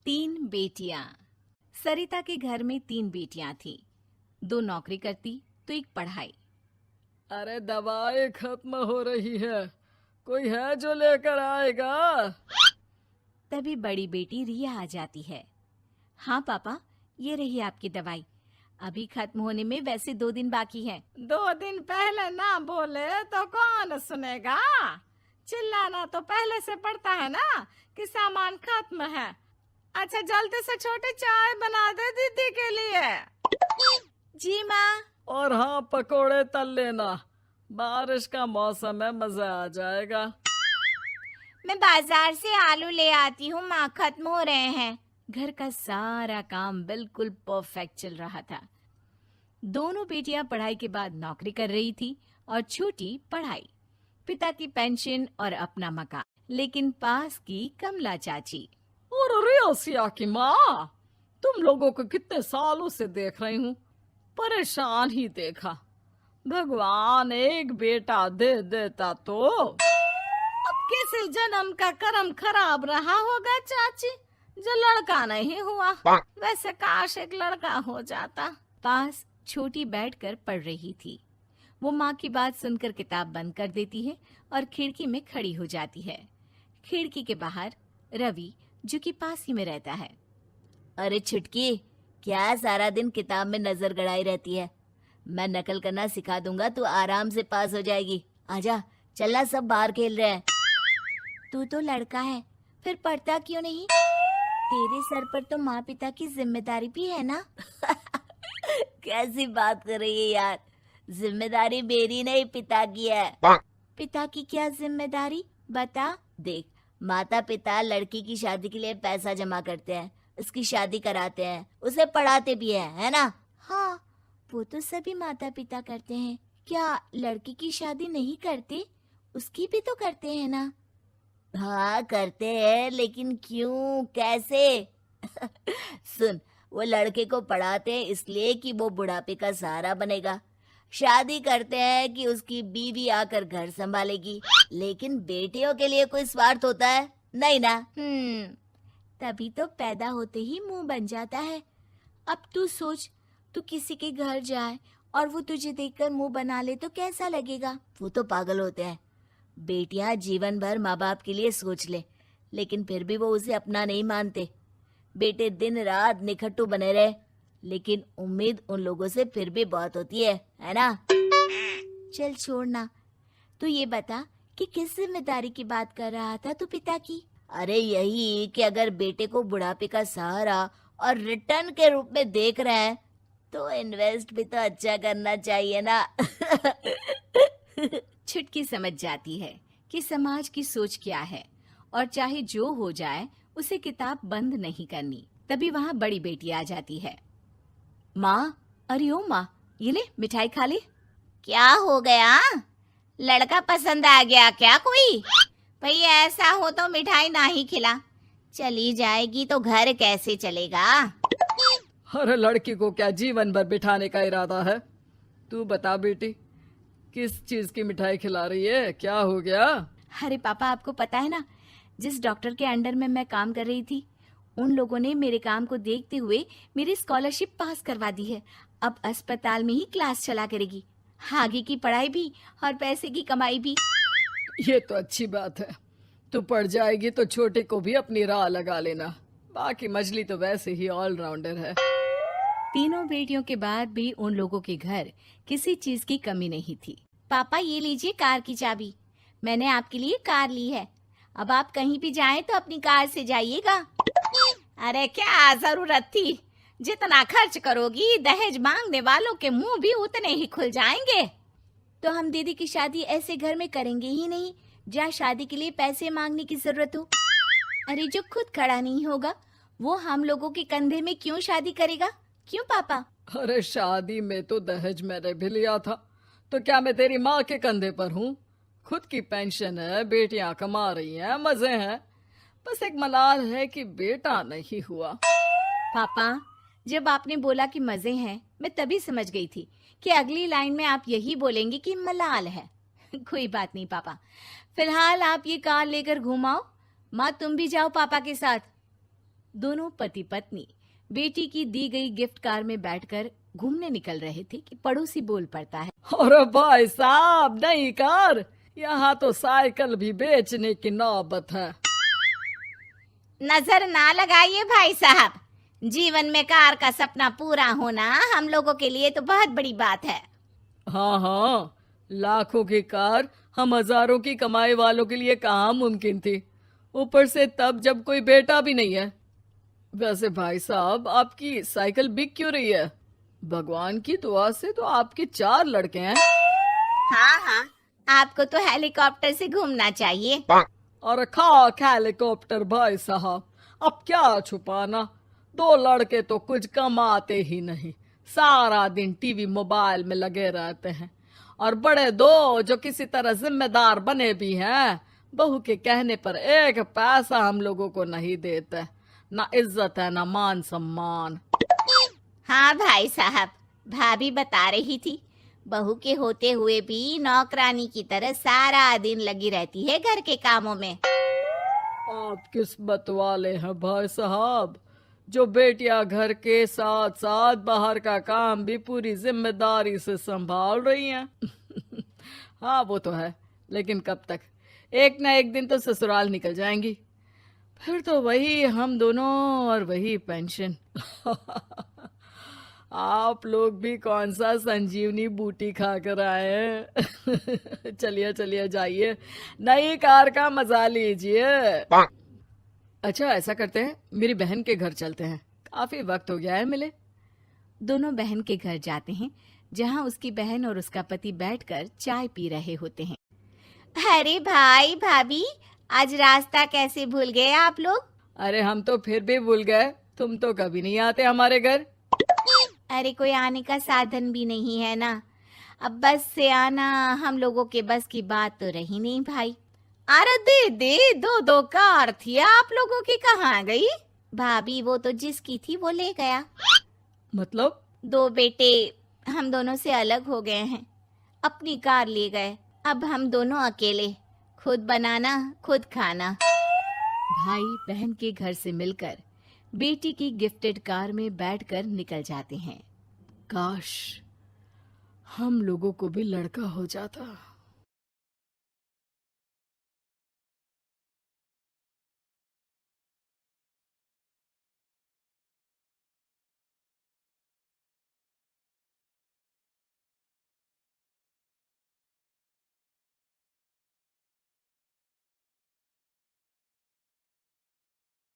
तीन बेटियां। सरिता के घर में तीन बेटियां थीं। दो नौकरी करती तो एक पढ़ाई। अरे दवाई खत्म हो रही है, कोई है जो लेकर आएगा? तभी बड़ी बेटी रिया आ जाती है। हाँ पापा, ये रही आपकी दवाई। अभी खत्म होने में वैसे 2 दिन बाकी है। 2 दिन पहले ना बोले तो कौन सुनेगा? चिल्लाना तो पहले से पड़ता है ना कि सामान खत्म है। अच्छा जल्दी से छोटी चाय बना दे दीदी के लिए। जी माँ। और हाँ, पकोड़े तल लेना, बारिश का मौसम है, मजा आ जाएगा। मैं बाजार से आलू ले आती हूँ माँ, खत्म हो रहे हैं। घर का सारा काम बिल्कुल परफेक्ट चल रहा था। दोनों बेटियां पढ़ाई के बाद नौकरी कर रही थी और छोटी पढ़ाई, पिता की पेंशन और अपना मकान। लेकिन पास की कमला चाची। और रियासिया की माँ, तुम लोगों को कितने सालों से देख रही हूँ, परेशान ही देखा। भगवान एक बेटा दे देता तो। अब किसी जन्म का कर्म खराब रहा होगा चाची, जो लड़का नहीं हुआ। वैसे काश एक लड़का हो जाता। पास छोटी बैठकर पढ़ रही थी। वो माँ की बात सुनकर किताब बंद कर देती है और खिड़की में खड़ी हो जाती है। खिड़की के बाहर रवि, जो कि पास ही में रहता है। अरे छुटकी, क्या सारा दिन किताब में नजर गड़ाई रहती है? मैं नकल करना सिखा दूंगा, तू आराम से पास हो जाएगी। आजा, चलना, सब बाहर खेल रहे हैं। तू तो लड़का है, फिर पढ़ता क्यों नहीं? तेरे सर पर तो माँ पिता की जिम्मेदारी भी है ना। कैसी बात कर रही है यार? जिम्मेदारी मेरी नहीं, पिता की है। पिता की क्या जिम्मेदारी, बता। देख, माता पिता लड़की की शादी के लिए पैसा जमा करते हैं, उसकी शादी कराते हैं, उसे पढ़ाते भी है ना? हाँ, वो तो सभी माता पिता करते हैं। क्या लड़की की शादी नहीं करते? उसकी भी तो करते हैं ना। हाँ करते हैं, लेकिन क्यों, कैसे? सुन, वो लड़के को पढ़ाते हैं इसलिए कि वो बुढ़ापे का सहारा बनेगा। शादी करते हैं कि उसकी बीवी आकर घर संभालेगी। लेकिन बेटियों के लिए कोई स्वार्थ होता है? नहीं ना। तभी तो पैदा होते ही मुंह बन जाता है। अब तू सोच, तू किसी के घर जाए और वो तुझे देखकर मुंह बना ले तो कैसा लगेगा? वो तो पागल होते हैं। बेटियां जीवन भर माँ बाप के लिए सोच ले, लेकिन फिर भी वो उसे अपना नहीं मानते। बेटे दिन रात निखट्टू बने रहे, लेकिन उम्मीद उन लोगों से फिर भी बहुत होती है ना? चल छोड़ना, तू ये बता कि किस जिम्मेदारी की बात कर रहा था तू पिता की? अरे यही कि अगर बेटे को बुढ़ापे का सहारा और रिटर्न के रूप में देख रहे हैं तो इन्वेस्ट भी तो अच्छा करना चाहिए ना। छुटकी समझ जाती है कि समाज की सोच क्या है और चाहे जो हो जाए उसे किताब बंद नहीं करनी। तभी वहाँ बड़ी बेटी आ जाती है। माँ, अरे ओ माँ, ये ले मिठाई खा ले। क्या हो गया? लड़का पसंद आ गया क्या कोई? भाई ऐसा हो तो मिठाई ना ही खिला, चली जाएगी तो घर कैसे चलेगा? अरे लड़की को क्या जीवन भर बिठाने का इरादा है? तू बता बेटी, किस चीज की मिठाई खिला रही है? क्या हो गया? अरे पापा, आपको पता है ना, जिस डॉक्टर के अंडर में मैं काम कर रही थी, उन लोगों ने मेरे काम को देखते हुए मेरी स्कॉलरशिप पास करवा दी है। अब अस्पताल में ही क्लास चला करेगी, आगे की पढ़ाई भी और पैसे की कमाई भी। ये तो अच्छी बात है। तू पढ़ जाएगी तो छोटे को भी अपनी राह लगा लेना। बाकी मछली तो वैसे ही ऑलराउंडर है। तीनों बेटियों के बाद भी उन लोगों के घर किसी चीज की कमी नहीं थी। पापा, ये लीजिए कार की चाबी, मैंने आपके लिए कार ली है। अब आप कहीं भी जाएं तो अपनी कार से जाइएगा। अरे क्या जरूरत थी? जितना खर्च करोगी दहेज मांगने वालों के मुंह भी उतने ही खुल जाएंगे। तो हम दीदी की शादी ऐसे घर में करेंगे ही नहीं जहाँ शादी के लिए पैसे मांगने की जरूरत हो। अरे जो खुद खड़ा नहीं होगा वो हम लोगों के कंधे में क्यों शादी करेगा? क्यों पापा? अरे शादी में तो दहेज मैंने भी लिया था, तो क्या मैं तेरी माँ के कंधे पर हूँ? खुद की पेंशन है, बेटियां कमा रही हैं, मजे हैं। बस एक मलाल है कि बेटा नहीं हुआ। पापा, जब आपने बोला कि मजे हैं, मैं तभी समझ गई थी कि अगली लाइन में आप यही बोलेंगे कि मलाल है। कोई बात नहीं पापा, फिलहाल आप ये कार लेकर घुमाओ। माँ, तुम भी जाओ पापा के साथ। दोनों पति पत्नी बेटी की दी गई गिफ्ट कार में बैठकर घूमने निकल रहे थे कि पड़ोसी बोल पड़ता है। अरे भाई साहब, नई कार! यहाँ तो साइकिल भी बेचने की नौबत है। नजर ना लगाइए भाई साहब, जीवन में कार का सपना पूरा होना हम लोगों के लिए तो बहुत बड़ी बात है। हाँ हाँ, लाखों की कार हम हजारों की कमाई वालों के लिए कहाँ मुमकिन थी, ऊपर से तब जब कोई बेटा भी नहीं है। वैसे भाई साहब, आपकी साइकिल बिक क्यों रही है? भगवान की दुआ से तो आपके 4 लड़के हैं। हाँ हाँ, आपको तो हेलीकॉप्टर से घूमना चाहिए। और खाक हेलीकॉप्टर भाई साहब, अब क्या छुपाना, 2 लड़के तो कुछ कमाते ही नहीं, सारा दिन टीवी मोबाइल में लगे रहते हैं। और बड़े 2 जो किसी तरह जिम्मेदार बने भी हैं, बहू के कहने पर 1 पैसा हम लोगों को नहीं देते, ना इज्जत है ना मान सम्मान। हाँ भाई साहब, भाभी बता रही थी, बहू के होते हुए भी नौकरानी की तरह सारा दिन लगी रहती है घर के कामों में। आप किस्मत वाले हैं भाई साहब, जो बेटियां घर के साथ साथ बाहर का काम भी पूरी जिम्मेदारी से संभाल रही हैं। हाँ वो तो है, लेकिन कब तक? एक ना एक दिन तो ससुराल निकल जाएंगी, फिर तो वही हम दोनों और वही पेंशन। आप लोग भी कौन सा संजीवनी बूटी खा कर आए हैं? चलिए चलिए, जाइए, नई कार का मजा लीजिए। अच्छा ऐसा करते हैं, मेरी बहन के घर चलते हैं, काफी वक्त हो गया है मिले। दोनों बहन के घर जाते हैं, जहाँ उसकी बहन और उसका पति बैठकर चाय पी रहे होते हैं। अरे भाई भाभी, आज रास्ता कैसे भूल गए आप लोग? अरे हम तो फिर भी भूल गए, तुम तो कभी नहीं आते हमारे घर। अरे कोई आने का साधन भी नहीं है ना, अब बस से आना हम लोगों के बस की बात तो रही नहीं भाई। अरे दीदी, 2 कार थी आप लोगों की, कहाँ गई? भाभी वो तो जिसकी थी वो ले गया। मतलब? 2 बेटे हम दोनों से अलग हो गए हैं, अपनी कार ले गए, अब हम दोनों अकेले, खुद बनाना खुद खाना। भाई बहन के घर से मिलकर बेटी की गिफ्टेड कार में बैठकर निकल जाते हैं। काश हम लोगों को भी लड़का हो जाता।